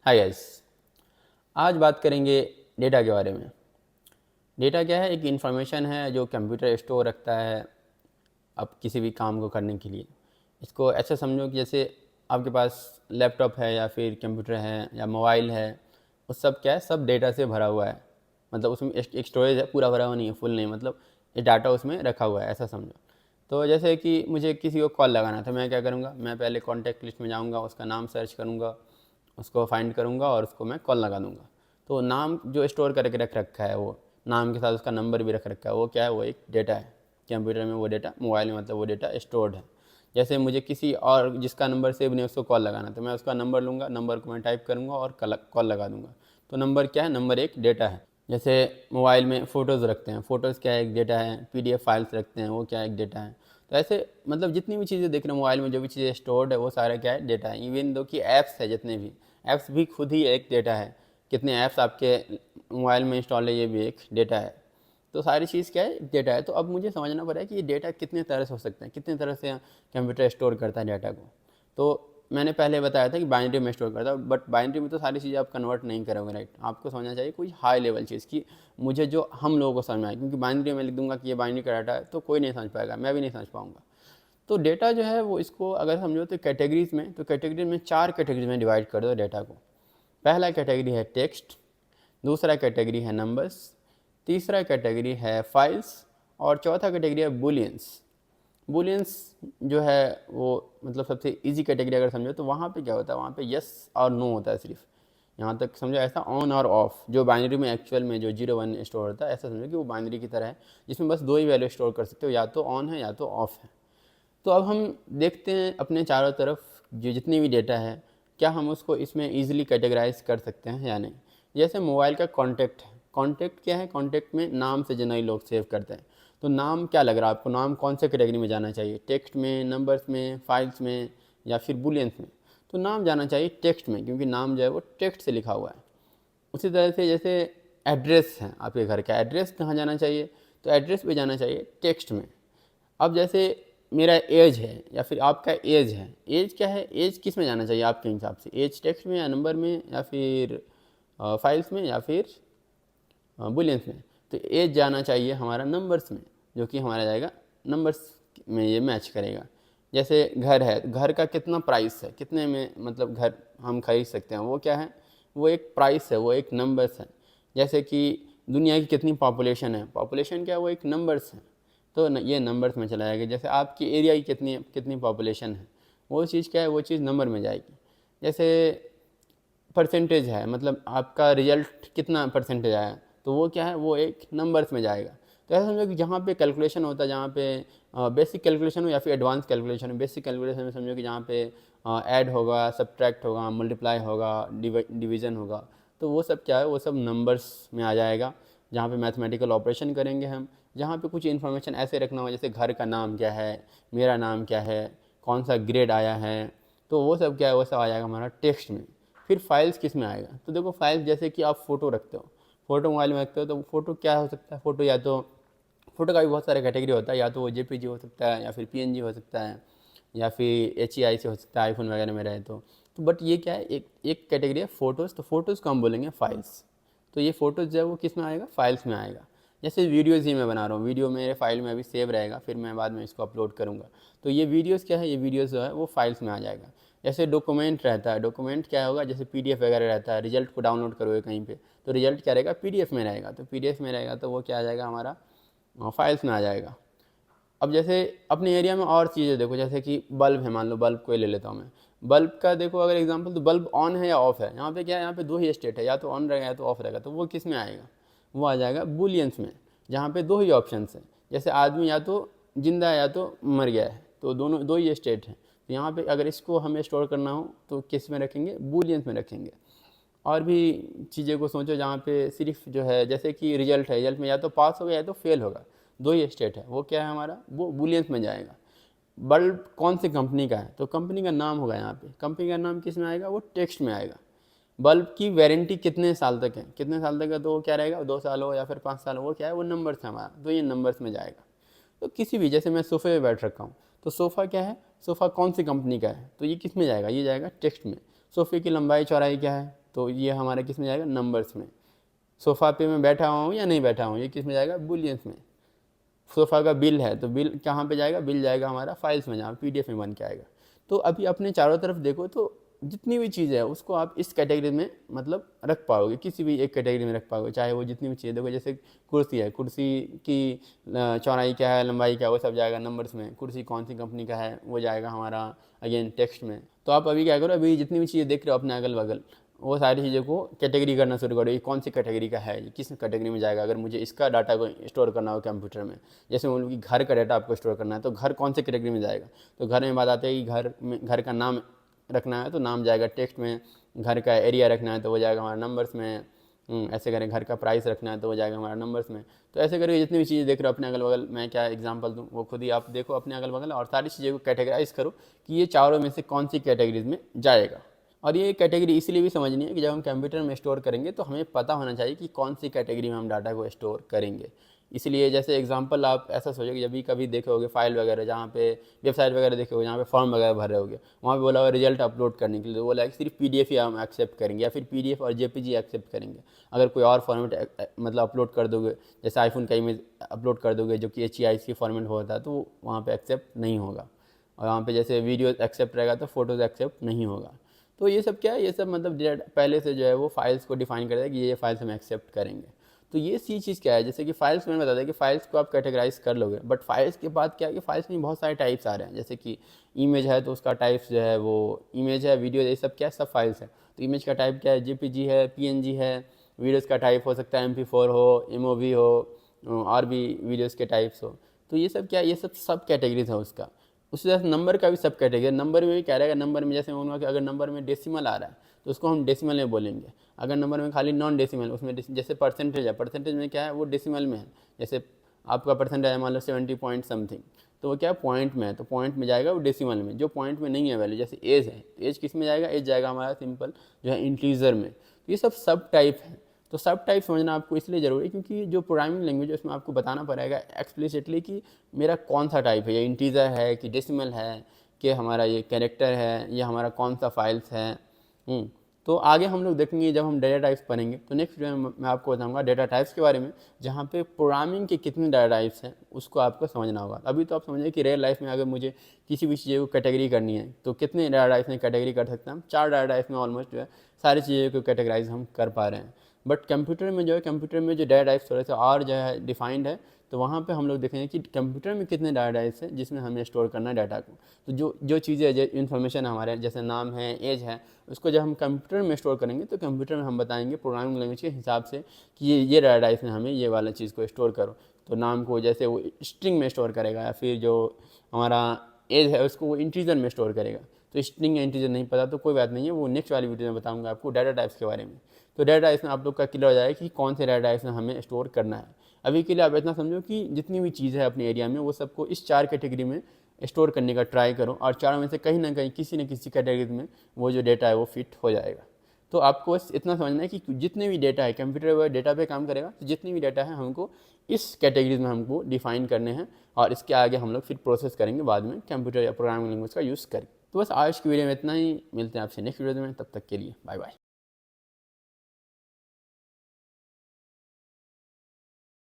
Hi guys, आज बात करेंगे डेटा के बारे में। डेटा क्या है? एक इन्फॉर्मेशन है जो कंप्यूटर स्टोर रखता है अब किसी भी काम को करने के लिए। इसको ऐसा समझो कि जैसे आपके पास लैपटॉप है या फिर कंप्यूटर है या मोबाइल है, वो सब क्या है, सब डेटा से भरा हुआ है। मतलब उसमें एक स्टोरेज है, पूरा भरा हुआ नहीं है, फुल नहीं, मतलब ये डाटा उसमें रखा हुआ है, ऐसा समझो। तो जैसे कि मुझे किसी को कॉल लगाना था, मैं क्या करूँगा, मैं पहले कॉन्टैक्ट लिस्ट में जाऊँगा, उसका नाम सर्च करूँगा, उसको फाइंड करूँगा और उसको मैं कॉल लगा दूँगा। तो नाम जो स्टोर करके रख रखा है, वो नाम के साथ उसका नंबर भी रख रखा है, वो क्या है, वो एक डेटा है। कंप्यूटर में वो डेटा, मोबाइल में मतलब वो डेटा स्टोर्ड है। जैसे मुझे किसी और जिसका नंबर सेव नहीं उसको कॉल लगाना, तो मैं उसका नंबर लूँगा, नंबर को मैं टाइप करूँगा और कॉल लगा दूँगा। तो नंबर क्या है, नंबर एक डेटा है। जैसे मोबाइल में फ़ोटोज़ रखते हैं, फ़ोटोज़ क्या है, एक डेटा है। पीडीएफ फाइल्स रखते हैं, वो क्या है, एक डेटा है। तो ऐसे मतलब जितनी भी चीज़ें देख रहे हैं मोबाइल में, जो भी चीज़ें स्टोर्ड है, वो सारा क्या है, डेटा है। इवन दो कि ऐप्स है, जितने भी ऐप्स भी खुद ही एक डेटा है। कितने ऐप्स आपके मोबाइल में इंस्टॉल है, ये भी एक डेटा है। तो सारी चीज़ क्या है, डेटा है। तो अब मुझे समझना पड़ा है कि ये डेटा कितने तरह से हो सकते हैं, कितने तरह से कंप्यूटर स्टोर करता है डाटा को। तो मैंने पहले बताया था कि बाइनरी में स्टोर करता है, बट बाइनरी में तो सारी चीज़ें आप कन्वर्ट नहीं करोगे, राइट। आपको समझना चाहिए कोई हाई लेवल चीज़ की मुझे जो हम लोगों को समझ में आए, क्योंकि बाइनरी में लिख दूंगा कि ये बाइनरी का डाटा है तो कोई नहीं समझ पाएगा, मैं भी नहीं समझ पाऊंगा। तो डेटा जो है वो, इसको अगर समझो तो कैटेगरीज में, तो कैटेगरी में 4 कैटेगरीज में डिवाइड कर दो डेटा को। पहला कैटेगरी है टेक्स्ट, दूसरा कैटेगरी है नंबर्स, तीसरा कैटेगरी है फाइल्स और चौथा कैटेगरी है बुलियंस। बुलियंस जो है वो मतलब सबसे इजी कैटेगरी अगर समझो, तो वहाँ पे क्या होता है, वहाँ पे यस और नो होता है सिर्फ। यहाँ तक समझो, ऐसा ऑन और ऑफ, जो बाइनरी में एक्चुअल में जो 0 1 स्टोर होता है, ऐसा समझो कि वो बाइनरी की तरह है, जिसमें बस दो ही वैल्यू स्टोर कर सकते हो, या तो ऑन है या तो ऑफ है। तो अब हम देखते हैं अपने चारों तरफ जो जितनी भी डेटा है, क्या हम उसको इसमें ईजिली कैटेगराइज कर सकते हैं या नहीं। जैसे मोबाइल का कॉन्टैक्ट है, कॉन्टैक्ट क्या है, कॉन्टैक्ट में नाम से जनरली लोग सेव करते हैं। तो नाम क्या लग रहा है आपको, नाम कौन से कैटेगरी में जाना चाहिए, टेक्स्ट में, नंबर्स में, फाइल्स में या फिर बुलियंस में। तो नाम जाना चाहिए टेक्स्ट में, क्योंकि नाम जो है वो टेक्स्ट से लिखा हुआ है। उसी तरह से जैसे एड्रेस है, आपके घर का एड्रेस कहाँ जाना चाहिए, तो एड्रेस पे जाना चाहिए टेक्स्ट में। अब जैसे मेरा एज है या फिर आपका एज है, एज क्या है, एज किस में जाना चाहिए आपके हिसाब से, एज टेक्स्ट में या नंबर में या फिर फाइल्स में या फिर बुलियंस में। तो एज जाना चाहिए हमारा नंबर्स में, जो कि हमारा जाएगा नंबर्स में, ये मैच करेगा। जैसे घर है, घर का कितना प्राइस है, कितने में मतलब घर हम खरीद सकते हैं, वो क्या है, वो एक प्राइस है, वो एक नंबर्स है। जैसे कि दुनिया की कितनी पॉपुलेशन है, पॉपुलेशन क्या है, वो एक नंबर्स है। तो ये नंबर्स में चला जाएगा। जैसे आपकी एरिया की कितनी कितनी पॉपुलेशन है, वो चीज़ क्या है, वो चीज़ नंबर में जाएगी। जैसे परसेंटेज है, मतलब आपका रिजल्ट कितना परसेंटेज आया, तो वो क्या है, वो एक नंबर्स में जाएगा। तो ऐसा समझो कि जहाँ पे कैलकुलेशन होता है, जहाँ पे बेसिक कैलकुलेशन हो या फिर एडवांस कैलकुलेशन हो। बेसिक कैलकुलेशन में समझो कि जहाँ पे ऐड होगा, सब्ट्रैक्ट होगा, मल्टीप्लाई होगा, डिवीज़न होगा, तो वो सब क्या है, वो सब नंबर्स में आ जाएगा। जहाँ पे मैथमेटिकल ऑपरेशन करेंगे हम, जहाँ पे कुछ इन्फॉर्मेशन ऐसे रखना हो, जैसे घर का नाम क्या है, मेरा नाम क्या है, कौन सा ग्रेड आया है, तो वो सब क्या है, वो सब आ जाएगा हमारा टेक्स्ट में। फिर फाइल्स किस में आएगा, तो देखो फाइल्स जैसे कि आप फ़ोटो रखते हो, फ़ोटो मोबाइल में रखते हो, तो फ़ोटो क्या हो सकता है, फ़ोटो या तो फ़ोटो का भी बहुत सारे कैटेगरी होता है, या तो वो जेपीजी हो सकता है, या फिर पीएनजी हो सकता है, या फिर एचईआई से हो सकता है, आईफोन वगैरह में रहे तो बट ये क्या है, एक एक कैटेगरी है फ़ोटोज़। तो फ़ोटोज़ को हम बोलेंगे फाइल्स। तो ये फ़ोटोज़ जो है वो किस में आएगा, फाइल्स में आएगा। जैसे वीडियोज़ ही मैं बना रहा हूँ, वीडियो मेरे फाइल में अभी सेव रहेगा, फिर मैं बाद में इसको अपलोड करूँगा। तो ये वीडियोज़ क्या है, ये वीडियोज़ जो है वो फाइल्स में आ जाएगा। जैसे डॉक्यूमेंट रहता है, डॉक्यूमेंट क्या होगा, जैसे पीडीएफ वगैरह रहता है, रिजल्ट को डाउनलोड करोगे कहीं पे, तो रिजल्ट क्या रहेगा, पीडीएफ में रहेगा। तो पीडीएफ में रहेगा तो वो क्या आ जाएगा, हमारा फाइल्स में आ जाएगा। अब जैसे अपने एरिया में और चीज़ें देखो, जैसे कि बल्ब है, मान लो बल्ब को ही ले लेता हूँ मैं। बल्ब का देखो अगर एग्जांपल, तो बल्ब ऑन है या ऑफ है, यहाँ पे क्या है, यहाँ पे दो ही स्टेट है, या तो ऑन रहेगा या तो ऑफ रहेगा। तो वो किस में आएगा, वो आ जाएगा बुलियंस में, जहाँ पे दो ही ऑप्शन है। जैसे आदमी या तो जिंदा है या तो मर गया है, तो दोनों दो ही स्टेट हैं। तो यहाँ पे अगर इसको हमें स्टोर करना हो तो किस में रखेंगे, बुलियंस में रखेंगे। और भी चीज़ें को सोचो जहाँ पे सिर्फ जो है, जैसे कि रिजल्ट है, रिजल्ट में या तो पास होगा या तो फेल होगा, दो ही स्टेट है, वो क्या है हमारा, वो बुलियंस में जाएगा। बल्ब कौन सी कंपनी का है, तो कंपनी का नाम होगा, यहाँ पे कंपनी का नाम किस में आएगा, वो टेक्स्ट में आएगा। बल्ब की वारंटी कितने साल तक है, कितने साल तक है, तो वो क्या रहेगा, 2 साल हो या फिर 5 साल हो, वो क्या है, वो नंबर्स है हमारा, तो ये नंबर्स में जाएगा। तो किसी भी, जैसे मैं सोफे पे बैठ रखा हूँ, तो सोफ़ा क्या है, सोफ़ा कौन सी कंपनी का है, तो ये किस में जाएगा, ये जाएगा टेक्स्ट में। सोफ़े की लंबाई चौड़ाई क्या है, तो ये हमारा किस में जाएगा, नंबर्स में। सोफ़ा पे मैं बैठा हुआ हूँ या नहीं बैठा हूँ, ये किस में जाएगा, बुलियंस में। सोफ़ा का बिल है तो बिल कहाँ पे जाएगा, बिल जाएगा हमारा फाइल्स में, जहाँ PDF में बन के आएगा। तो अभी अपने चारों तरफ देखो तो जितनी भी चीज़ है उसको आप इस कैटेगरी में मतलब रख पाओगे, किसी भी एक कैटेगरी में रख पाओगे, चाहे वो जितनी भी चीज़ें। देखो जैसे कुर्सी है, कुर्सी की चौड़ाई क्या है, लंबाई क्या है, वो सब जाएगा नंबर्स में। कुर्सी कौन सी कंपनी का है वो जाएगा हमारा अगेन टेक्स्ट में। तो आप अभी क्या करो, अभी जितनी भी चीज़ें देख रहे हो अपने अगल बगल, वो सारी चीज़ों को कैटेगरी करना शुरू करो। ये कौन सी कैटेगरी का है, ये किस कैटेगरी में जाएगा। अगर मुझे इसका डाटा को स्टोर करना हो कंप्यूटर में, जैसे मतलब कि घर का डाटा आपको स्टोर करना है, तो घर कौन से कैटेगरी में जाएगा। तो घर में बात आती है कि घर में घर का नाम रखना है तो नाम जाएगा टेक्स्ट में। घर का एरिया रखना है तो वो जाएगा हमारा नंबर्स में। ऐसे करें, घर का प्राइस रखना है तो वो जाएगा हमारा नंबर्स में। तो ऐसे करके जितनी भी चीज़ें देख रहे हो अपने अगल बगल, मैं क्या एग्जांपल दूं वो खुद ही आप देखो अपने अगल बगल, और सारी चीज़ों को कैटेगराइज करो कि ये चारों में से कौन सी कैटेगरीज में जाएगा। और ये कैटेगरी इसलिए भी समझनी है कि जब हम कंप्यूटर में स्टोर करेंगे तो हमें पता होना चाहिए कि कौन सी कैटेगरी में हम डाटा को स्टोर करेंगे। इसलिए जैसे एग्जांपल आप ऐसा सोचो कि जब भी कभी देखोगे फाइल वगैरह, जहाँ पे वेबसाइट वगैरह देखोगे, जहाँ पे फॉर्म वगैरह भर रहे होगे, वहाँ पे बोला हुआ रिजल्ट अपलोड करने के लिए, तो बोला है कि सिर्फ PDF ही हम एक्सेप्ट करेंगे, या फिर PDF और JPG एक्सेप्ट करेंगे। अगर कोई और फॉर्मेट मतलब अपलोड कर दोगे, जैसे आईफोन का इमेज अपलोड कर दोगे जो कि HEIC फॉर्मेट होता है, तो वहाँ पर एक्सेप्ट नहीं होगा। और वहाँ पे जैसे वीडियो एक्सेप्ट रहेगा तो फोटोज़ एक्सेप्ट नहीं होगा। तो ये सब क्या है, ये सब मतलब पहले से जो है वो फाइल्स को डिफाइन करता है कि ये फाइल्स हम एक्सेप्ट करेंगे। तो ये सी चीज़ क्या है, जैसे कि फाइल्स मैंने बता दिया कि फाइल्स को आप कैटेगराइज कर लोगे, बट फाइल्स के बाद क्या है कि फाइल्स में बहुत सारे टाइप्स आ रहे हैं। जैसे कि इमेज है तो उसका टाइप्स जो है वो इमेज है, वीडियो, ये सब क्या है, सब फाइल्स है। तो इमेज का टाइप क्या है, JPG है, PNG है। वीडियोज़ का टाइप हो सकता है MP4 हो, MOV हो, और भी वीडियोज़ के टाइप्स हो। तो ये सब क्या है, ये सब कैटेगरीज है उसका। उसी तरह नंबर का भी सब कैटेगरी, नंबर में भी क्या रहेगा, नंबर में जैसे मैं बोलूँगा कि अगर नंबर में डेसिमल आ रहा है तो उसको हम डेसिमल में बोलेंगे। अगर नंबर में खाली नॉन डेसिमल, उसमें जैसे परसेंटेज है, परसेंटेज में क्या है वो डेसिमल में है। जैसे आपका परसेंटेज है मान लो 70 पॉइंट समथिंग, तो वो क्या है पॉइंट में है, तो पॉइंट में जाएगा वो डेसिमल में। जो पॉइंट में नहीं है वैल्यू, जैसे एज है, तो एज किस में जाएगा, एज जाएगा हमारा सिंपल जो है इंटीजर में। तो ये सब टाइप है। तो सब टाइप समझना आपको इसलिए ज़रूरी है क्योंकि जो प्रोग्रामिंग लैंग्वेज है उसमें आपको बताना पड़ेगा एक्सप्लिसिटली कि मेरा कौन सा टाइप है, ये इंटीजर है कि डेसिमल है, कि हमारा ये कैरेक्टर है, ये हमारा कौन सा फाइल्स है। तो आगे हम लोग देखेंगे जब हम डेटा टाइप्स पढ़ेंगे, तो नेक्स्ट वीडियो में मैं आपको बताऊंगा डेटा टाइप्स के बारे में, जहाँ पे प्रोग्रामिंग के कितने डेटा टाइप्स हैं उसको आपको समझना होगा। अभी तो आप समझिए कि रियल लाइफ में अगर मुझे किसी भी चीज़ को कैटेगरी करनी है तो कितने डेटा टाइप्स में कैटेगरी कर सकते हैं हम, 4 डेटा टाइप्स में ऑलमोस्ट जो है सारी चीज़ों को कैटेगराइज हम कर पा रहे हैं। बट कंप्यूटर में जो है, कंप्यूटर में जो डेटा टाइप्स थोड़े से और जो है डिफाइंड है, तो वहाँ पे हम लोग देखेंगे कि कंप्यूटर में कितने डाटा टाइप्स हैं जिसमें हमें स्टोर करना है डाटा को। तो जो चीज़ें जो इन्फॉर्मेशन हमारे जैसे नाम है, एज है, उसको जब हम कंप्यूटर में स्टोर करेंगे तो कंप्यूटर में हम बताएंगे प्रोग्रामिंग लैंग्वेज के हिसाब से कि ये डाटा टाइप्स में हमें ये वाला चीज़ को स्टोर करो। तो नाम को जैसे वो स्ट्रिंग में स्टोर करेगा, या फिर जो हमारा एज है उसको वो इंटीजर में स्टोर करेगा। तो स्ट्रिंग या इंटीजर नहीं पता तो कोई बात नहीं है, वो नेक्स्ट वाली वीडियो में बताऊंगा आपको डाटा टाइप्स के बारे में। तो डाटा टाइप्स में आप लोग का क्लियर हो जाएगा कि कौन से डाटा टाइप्स में हमें स्टोर करना है। अभी के लिए आप इतना समझो कि जितनी भी चीज़ है अपने एरिया में वो सबको इस 4 कैटेगरी में स्टोर करने का ट्राई करो, और चारों में से कहीं ना कहीं किसी न किसी कैटेगरी में वो जो डेटा है वो फिट हो जाएगा। तो आपको बस इतना समझना है कि जितने भी डेटा है, कंप्यूटर वो डेटा पे काम करेगा, तो जितनी भी डेटा है हमको इस कैटेगरीज में हमको डिफाइन करने हैं, और इसके आगे हम लोग फिर प्रोसेस करेंगे बाद में कंप्यूटर या प्रोग्रामिंग लैंग्वेज का यूज़ करके। तो बस आज की वीडियो में इतना ही, मिलते हैं आपसे नेक्स्ट वीडियो में, तब तक के लिए बाय बाय।